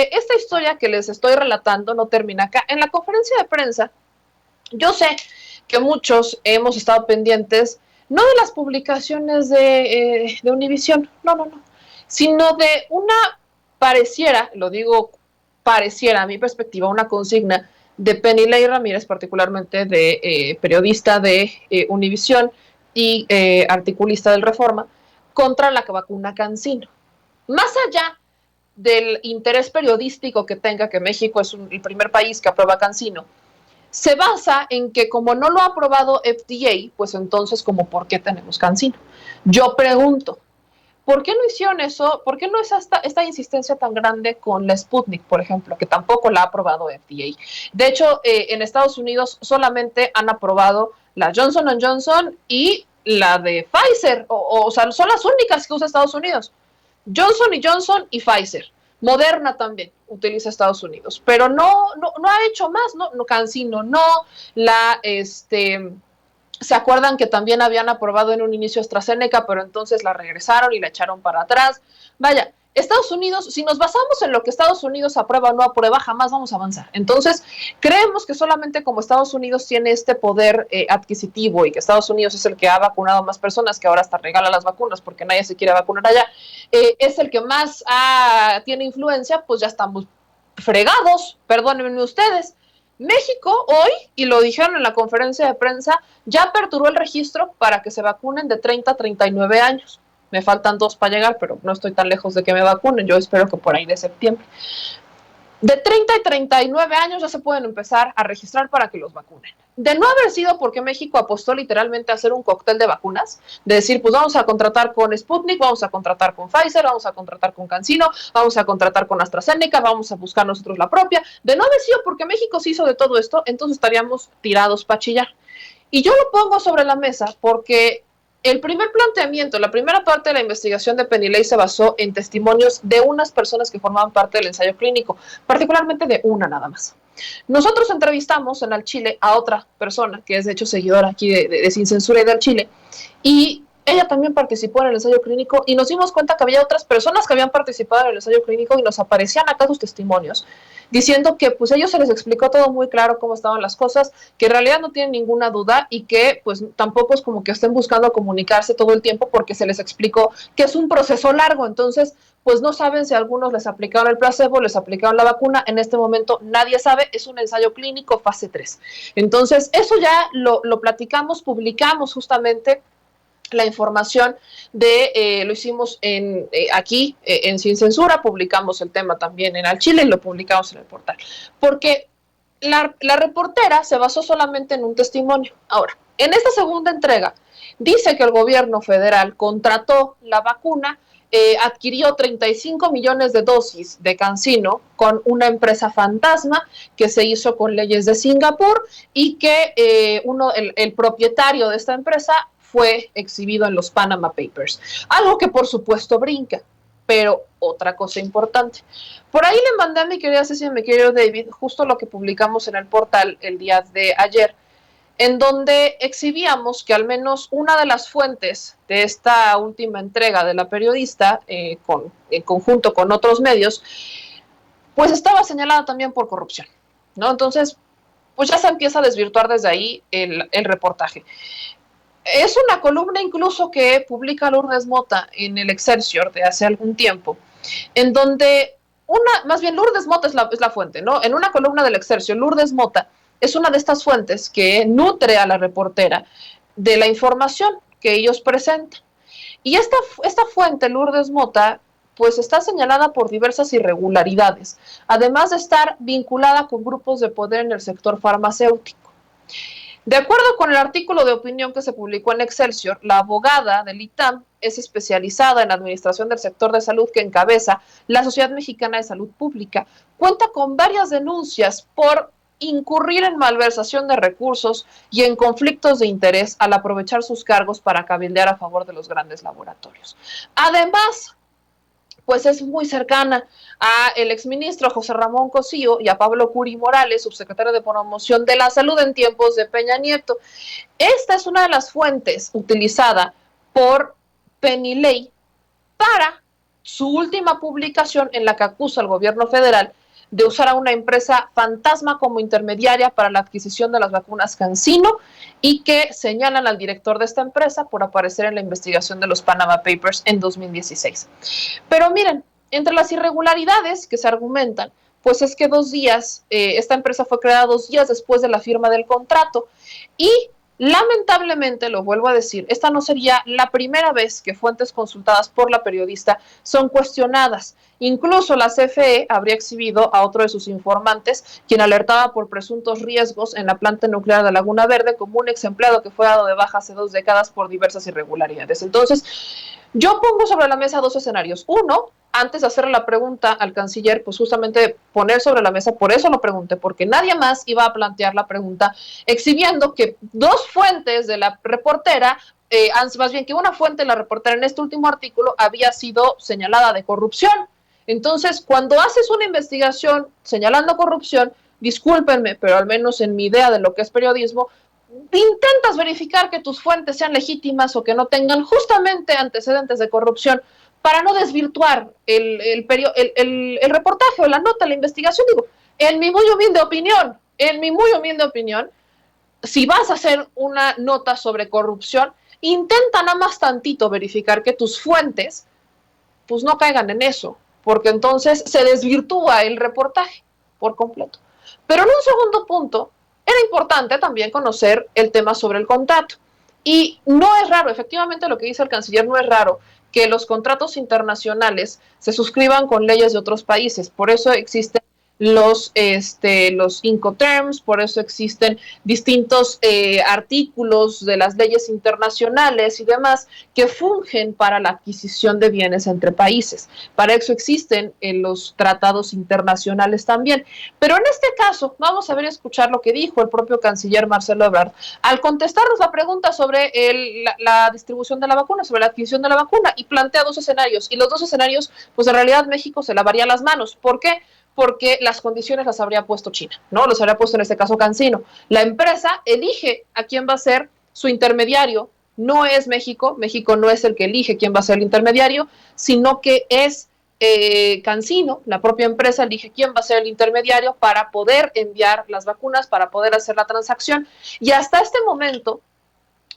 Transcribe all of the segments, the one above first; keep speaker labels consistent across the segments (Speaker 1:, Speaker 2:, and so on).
Speaker 1: Esta historia que les estoy relatando no termina acá. En la conferencia de prensa, yo sé que muchos hemos estado pendientes no de las publicaciones de Univisión, no, sino de una pareciera, lo digo pareciera a mi perspectiva, una consigna de Penilei Ramírez, particularmente de periodista de Univisión y articulista del Reforma, contra la vacuna CanSino. Más allá del interés periodístico que tenga, que México es el primer país que aprueba CanSino, se basa en que como no lo ha aprobado FDA, pues entonces como ¿por qué tenemos CanSino? Yo pregunto, ¿por qué no hicieron eso? ¿Por qué no es esta insistencia tan grande con la Sputnik, por ejemplo, que tampoco la ha aprobado FDA? De hecho, en Estados Unidos solamente han aprobado la Johnson Johnson y la de Pfizer, o sea, son las únicas que usa Estados Unidos. Johnson Johnson y Pfizer. Moderna también utiliza Estados Unidos, pero no ha hecho más, no CanSino, no, ¿se acuerdan que también habían aprobado en un inicio AstraZeneca, pero entonces la regresaron y la echaron para atrás? Vaya, Estados Unidos, si nos basamos en lo que Estados Unidos aprueba o no aprueba, jamás vamos a avanzar. Entonces, creemos que solamente como Estados Unidos tiene este poder adquisitivo y que Estados Unidos es el que ha vacunado a más personas, que ahora hasta regala las vacunas porque nadie se quiere vacunar allá, es el que más tiene influencia, pues ya estamos fregados, perdónenme ustedes. México hoy, y lo dijeron en la conferencia de prensa, ya aperturó el registro para que se vacunen de 30 a 39 años. Me faltan 2 para llegar, pero no estoy tan lejos de que me vacunen. Yo espero que por ahí de septiembre. De 30 y 39 años ya se pueden empezar a registrar para que los vacunen. De no haber sido porque México apostó literalmente a hacer un cóctel de vacunas, de decir, pues vamos a contratar con Sputnik, vamos a contratar con Pfizer, vamos a contratar con CanSino, vamos a contratar con AstraZeneca, vamos a buscar nosotros la propia. De no haber sido porque México se hizo de todo esto, entonces estaríamos tirados para chillar. Y yo lo pongo sobre la mesa porque el primer planteamiento, la primera parte de la investigación de Penilei se basó en testimonios de unas personas que formaban parte del ensayo clínico, particularmente de una nada más. Nosotros entrevistamos en Al Chile a otra persona, que es de hecho seguidora aquí de Sin Censura y de Al Chile, y ella también participó en el ensayo clínico y nos dimos cuenta que había otras personas que habían participado en el ensayo clínico y nos aparecían acá sus testimonios diciendo que pues a ellos se les explicó todo muy claro cómo estaban las cosas, que en realidad no tienen ninguna duda y que pues tampoco es como que estén buscando comunicarse todo el tiempo porque se les explicó que es un proceso largo, entonces pues no saben si a algunos les aplicaron el placebo, les aplicaron la vacuna, en este momento nadie sabe, es un ensayo clínico fase 3. Entonces eso ya lo platicamos, publicamos justamente la información lo hicimos aquí en Sin Censura, publicamos el tema también en Al Chile y lo publicamos en el portal, porque la reportera se basó solamente en un testimonio. Ahora, en esta segunda entrega, dice que el gobierno federal contrató la vacuna, adquirió 35 millones de dosis de CanSino con una empresa fantasma que se hizo con leyes de Singapur y que el propietario de esta empresa fue exhibido en los Panama Papers. Algo que por supuesto brinca, pero otra cosa importante. Por ahí le mandé a mi querida Ceci y a mi querido David justo lo que publicamos en el portal el día de ayer, en donde exhibíamos que al menos una de las fuentes de esta última entrega de la periodista, en conjunto con otros medios, pues estaba señalada también por corrupción, ¿no? Entonces, pues ya se empieza a desvirtuar desde ahí el reportaje. Es una columna incluso que publica Lourdes Mota en el Excelsior de hace algún tiempo, en donde más bien Lourdes Mota es la fuente, ¿no? En una columna del Excelsior, Lourdes Mota es una de estas fuentes que nutre a la reportera de la información que ellos presentan. Y esta fuente, Lourdes Mota, pues está señalada por diversas irregularidades, además de estar vinculada con grupos de poder en el sector farmacéutico. De acuerdo con el artículo de opinión que se publicó en Excelsior, la abogada del ITAM es especializada en administración del sector de salud que encabeza la Sociedad Mexicana de Salud Pública. Cuenta con varias denuncias por incurrir en malversación de recursos y en conflictos de interés al aprovechar sus cargos para cabildear a favor de los grandes laboratorios. Además, pues es muy cercana a el exministro José Ramón Cosío y a Pablo Curi Morales, subsecretario de Promoción de la Salud en tiempos de Peña Nieto. Esta es una de las fuentes utilizada por Penilei para su última publicación en la que acusa al gobierno federal de usar a una empresa fantasma como intermediaria para la adquisición de las vacunas CanSino y que señalan al director de esta empresa por aparecer en la investigación de los Panama Papers en 2016. Pero miren, entre las irregularidades que se argumentan, pues es que esta empresa fue creada 2 días después de la firma del contrato y lamentablemente, lo vuelvo a decir, esta no sería la primera vez que fuentes consultadas por la periodista son cuestionadas. Incluso la CFE habría exhibido a otro de sus informantes, quien alertaba por presuntos riesgos en la planta nuclear de Laguna Verde como un ex empleado que fue dado de baja hace 2 décadas por diversas irregularidades. Entonces, yo pongo sobre la mesa 2 escenarios. Uno, antes de hacerle la pregunta al canciller, pues justamente poner sobre la mesa, por eso lo pregunté, porque nadie más iba a plantear la pregunta exhibiendo que 2 fuentes de la reportera, más bien que una fuente de la reportera en este último artículo había sido señalada de corrupción. Entonces, cuando haces una investigación señalando corrupción, discúlpenme, pero al menos en mi idea de lo que es periodismo, intentas verificar que tus fuentes sean legítimas o que no tengan justamente antecedentes de corrupción para no desvirtuar el reportaje o la nota, la investigación. Digo, en mi muy humilde opinión, si vas a hacer una nota sobre corrupción, intenta nada más tantito verificar que tus fuentes pues no caigan en eso, porque entonces se desvirtúa el reportaje por completo. Pero en un segundo punto, era importante también conocer el tema sobre el contrato. Y no es raro, efectivamente lo que dice el canciller, no es raro que los contratos internacionales se suscriban con leyes de otros países. Por eso existen los Incoterms, por eso existen distintos artículos de las leyes internacionales y demás que fungen para la adquisición de bienes entre países. Para eso existen los tratados internacionales también. Pero en este caso, vamos a ver y escuchar lo que dijo el propio canciller Marcelo Ebrard al contestarnos la pregunta sobre la distribución de la vacuna, sobre la adquisición de la vacuna, y plantea 2 escenarios. Y los 2 escenarios, pues en realidad México se lavaría las manos. ¿Por qué? Porque las condiciones las habría puesto China, ¿no? Los habría puesto en este caso CanSino. La empresa elige a quién va a ser su intermediario. No es México, México no es el que elige quién va a ser el intermediario, sino que es CanSino, la propia empresa elige quién va a ser el intermediario para poder enviar las vacunas, para poder hacer la transacción. Y hasta este momento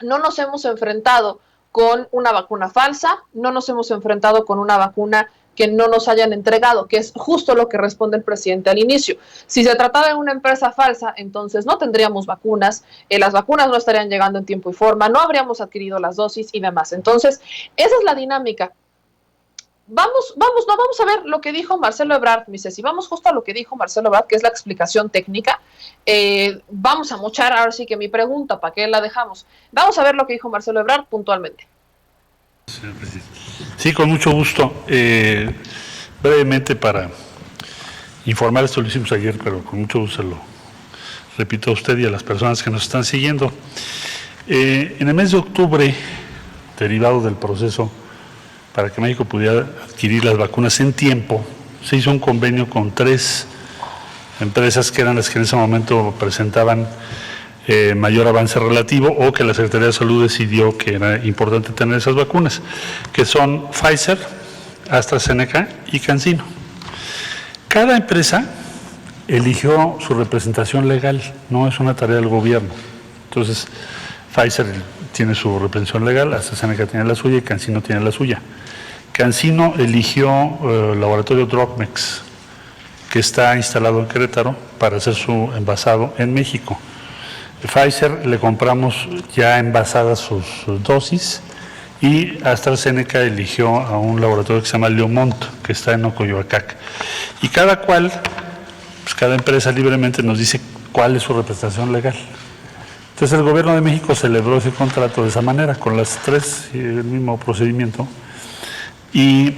Speaker 1: no nos hemos enfrentado con una vacuna falsa, no nos hemos enfrentado con una vacuna que no nos hayan entregado, que es justo lo que responde el presidente al inicio. Si se trataba de una empresa falsa, entonces no tendríamos vacunas, las vacunas no estarían llegando en tiempo y forma, no habríamos adquirido las dosis y demás. Entonces, esa es la dinámica. Vamos a ver lo que dijo Marcelo Ebrard, mi Ceci, vamos justo a lo que dijo Marcelo Ebrard, que es la explicación técnica. Vamos a mochar ahora sí que mi pregunta, ¿para qué la dejamos? Vamos a ver lo que dijo Marcelo Ebrard puntualmente.
Speaker 2: Sí, con mucho gusto. Brevemente para informar, esto lo hicimos ayer, pero con mucho gusto lo repito a usted y a las personas que nos están siguiendo. En el mes de octubre, derivado del proceso para que México pudiera adquirir las vacunas en tiempo, se hizo un convenio con 3 empresas que eran las que en ese momento presentaban mayor avance relativo o que la Secretaría de Salud decidió que era importante tener esas vacunas, que son Pfizer, AstraZeneca y CanSino. Cada empresa eligió su representación legal, no es una tarea del gobierno. Entonces, Pfizer tiene su representación legal, AstraZeneca tiene la suya y CanSino tiene la suya. CanSino eligió el laboratorio Dropmex, que está instalado en Querétaro, para hacer su envasado en México. Pfizer le compramos ya envasadas sus dosis y AstraZeneca eligió a un laboratorio que se llama Leomont, que está en Ocoyoacac. Y cada empresa libremente nos dice cuál es su representación legal. Entonces el Gobierno de México celebró ese contrato de esa manera, con las 3, el mismo procedimiento. Y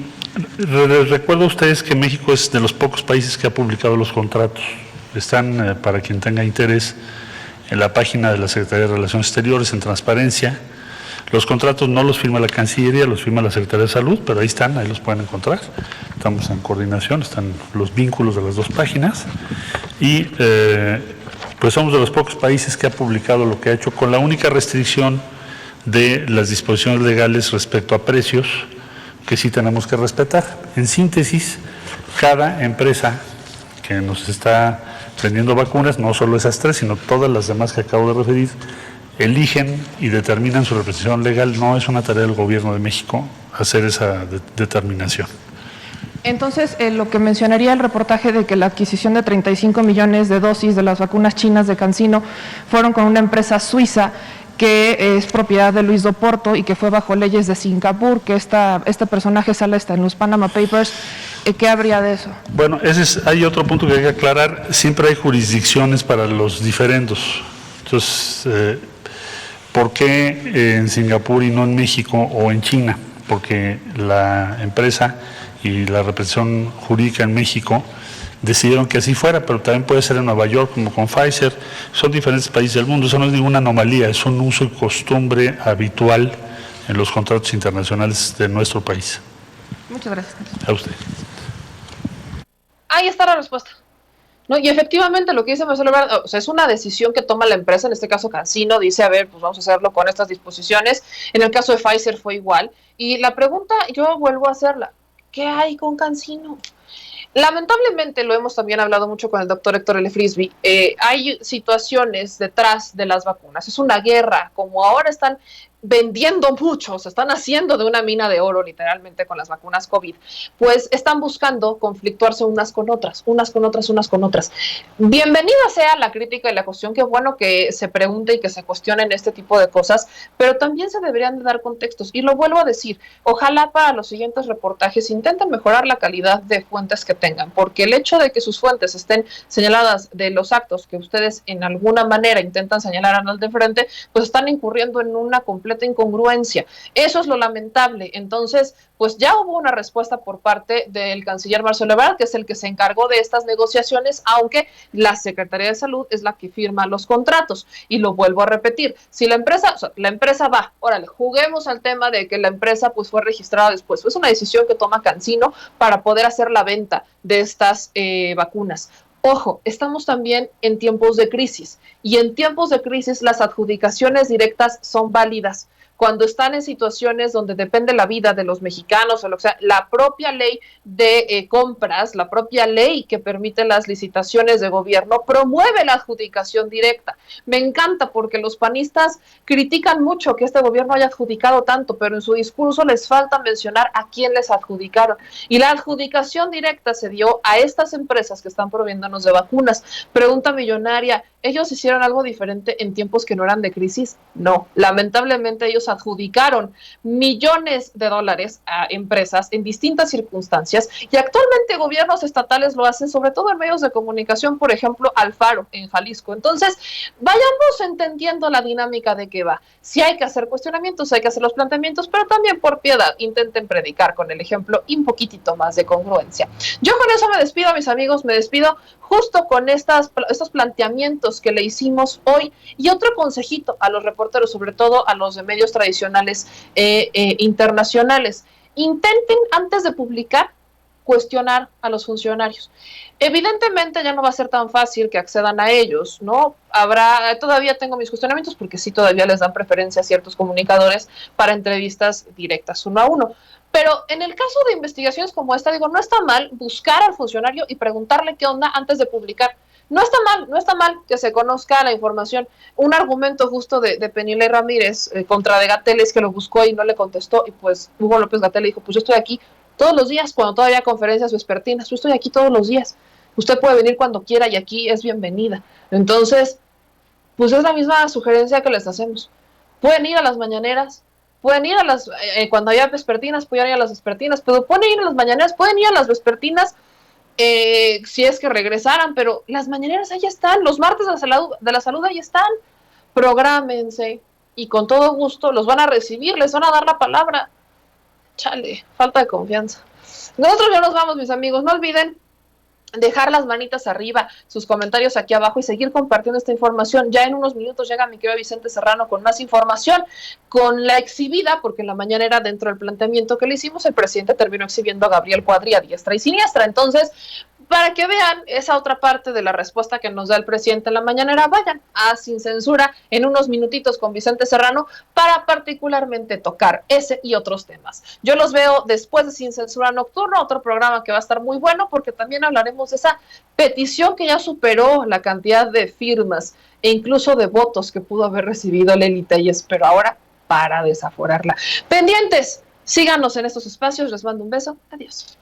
Speaker 2: les recuerdo a ustedes que México es de los pocos países que ha publicado los contratos. Están, para quien tenga interés, en la página de la Secretaría de Relaciones Exteriores, en transparencia. Los contratos no los firma la Cancillería, los firma la Secretaría de Salud, pero ahí están, ahí los pueden encontrar. Estamos en coordinación, están los vínculos de las 2 páginas. Y pues somos de los pocos países que ha publicado lo que ha hecho, con la única restricción de las disposiciones legales respecto a precios, que sí tenemos que respetar. En síntesis, cada empresa que nos está vendiendo vacunas, no solo esas 3, sino todas las demás que acabo de referir, eligen y determinan su representación legal. No es una tarea del Gobierno de México hacer esa determinación.
Speaker 3: Entonces, lo que mencionaría el reportaje de que la adquisición de 35 millones de dosis de las vacunas chinas de CanSino fueron con una empresa suiza que es propiedad de Luis Doporto y que fue bajo leyes de Singapur, que este personaje sale hasta en los Panama Papers. ¿Qué habría de eso?
Speaker 2: Bueno, hay otro punto que hay que aclarar. Siempre hay jurisdicciones para los diferendos. Entonces, ¿por qué en Singapur y no en México o en China? Porque la empresa y la representación jurídica en México decidieron que así fuera, pero también puede ser en Nueva York, como con Pfizer. Son diferentes países del mundo, eso no es ninguna anomalía, es un uso y costumbre habitual en los contratos internacionales de nuestro país.
Speaker 3: Muchas gracias.
Speaker 2: A usted.
Speaker 1: Ahí está la respuesta. No, y efectivamente lo que dice Marcelo Ebrard, o sea, es una decisión que toma la empresa, en este caso CanSino, dice, a ver, pues vamos a hacerlo con estas disposiciones. En el caso de Pfizer fue igual. Y la pregunta, yo vuelvo a hacerla, ¿qué hay con CanSino? Lamentablemente, lo hemos también hablado mucho con el doctor Héctor L. Frisby, hay situaciones detrás de las vacunas. Es una guerra, como ahora están vendiendo mucho, se están haciendo de una mina de oro literalmente con las vacunas COVID, pues están buscando conflictuarse unas con otras, unas con otras, unas con otras. Bienvenida sea la crítica y la cuestión, qué bueno que se pregunte y que se cuestionen este tipo de cosas, pero también se deberían de dar contextos, y lo vuelvo a decir, ojalá para los siguientes reportajes intenten mejorar la calidad de fuentes que tengan, porque el hecho de que sus fuentes estén señaladas de los actos que ustedes en alguna manera intentan señalar al de frente, pues están incurriendo en una completa incongruencia. Eso es lo lamentable. Entonces, pues ya hubo una respuesta por parte del canciller Marcelo Ebrard, que es el que se encargó de estas negociaciones, aunque la Secretaría de Salud es la que firma los contratos. Y lo vuelvo a repetir, si la empresa va, órale, juguemos al tema de que la empresa pues fue registrada después. Es una decisión que toma CanSino para poder hacer la venta de estas vacunas. Ojo, estamos también en tiempos de crisis, y en tiempos de crisis las adjudicaciones directas son válidas. Cuando están en situaciones donde depende la vida de los mexicanos o lo que sea, la propia ley de compras, la propia ley que permite las licitaciones de gobierno promueve la adjudicación directa. Me encanta porque los panistas critican mucho que este gobierno haya adjudicado tanto, pero en su discurso les falta mencionar a quién les adjudicaron. Y la adjudicación directa se dio a estas empresas que están proveyéndonos de vacunas. Pregunta millonaria, ¿ellos hicieron algo diferente en tiempos que no eran de crisis? No, lamentablemente ellos adjudicaron millones de dólares a empresas en distintas circunstancias, y actualmente gobiernos estatales lo hacen, sobre todo en medios de comunicación, por ejemplo, Alfaro en Jalisco. Entonces, vayamos entendiendo la dinámica de qué va. Si hay que hacer cuestionamientos, hay que hacer los planteamientos, pero también por piedad, intenten predicar con el ejemplo y un poquitito más de congruencia. Yo con eso me despido, mis amigos, me despido justo con estos planteamientos que le hicimos hoy, y otro consejito a los reporteros, sobre todo a los de medios tradicionales internacionales: intenten antes de publicar cuestionar a los funcionarios. Evidentemente ya no va a ser tan fácil que accedan a ellos, ¿no? Todavía tengo mis cuestionamientos porque sí todavía les dan preferencia a ciertos comunicadores para entrevistas directas 1 a 1. Pero en el caso de investigaciones como esta, digo, no está mal buscar al funcionario y preguntarle qué onda antes de publicar. No está mal que se conozca la información. Un argumento justo de Penilei Ramírez contra de Gatell es que lo buscó y no le contestó, y pues Hugo López Gatell dijo, pues yo estoy aquí todos los días, cuando todavía conferencias vespertinas, yo estoy aquí todos los días. Usted puede venir cuando quiera y aquí es bienvenida. Entonces, pues es la misma sugerencia que les hacemos. Pueden ir a las mañaneras, pueden ir a las, cuando haya vespertinas, pueden ir a las vespertinas, pero pueden ir a las mañaneras, pueden ir a las vespertinas, si es que regresaran, pero las mañaneras ahí están, los martes de la salud ahí están. Prográmense y con todo gusto los van a recibir, les van a dar la palabra. Chale, falta de confianza. Nosotros ya nos vamos, mis amigos. No olviden dejar las manitas arriba, sus comentarios aquí abajo y seguir compartiendo esta información. Ya en unos minutos llega mi querido Vicente Serrano con más información, con la exhibida, porque en la mañana era dentro del planteamiento que le hicimos, el presidente terminó exhibiendo a Gabriel Cuadri a diestra y siniestra. Entonces, para que vean esa otra parte de la respuesta que nos da el presidente en la mañanera. Vayan a Sin Censura en unos minutitos con Vicente Serrano para particularmente tocar ese y otros temas. Yo los veo después de Sin Censura Nocturno, otro programa que va a estar muy bueno porque también hablaremos de esa petición que ya superó la cantidad de firmas e incluso de votos que pudo haber recibido Lely Telles, pero ahora para desaforarla. Pendientes, síganos en estos espacios, les mando un beso, adiós.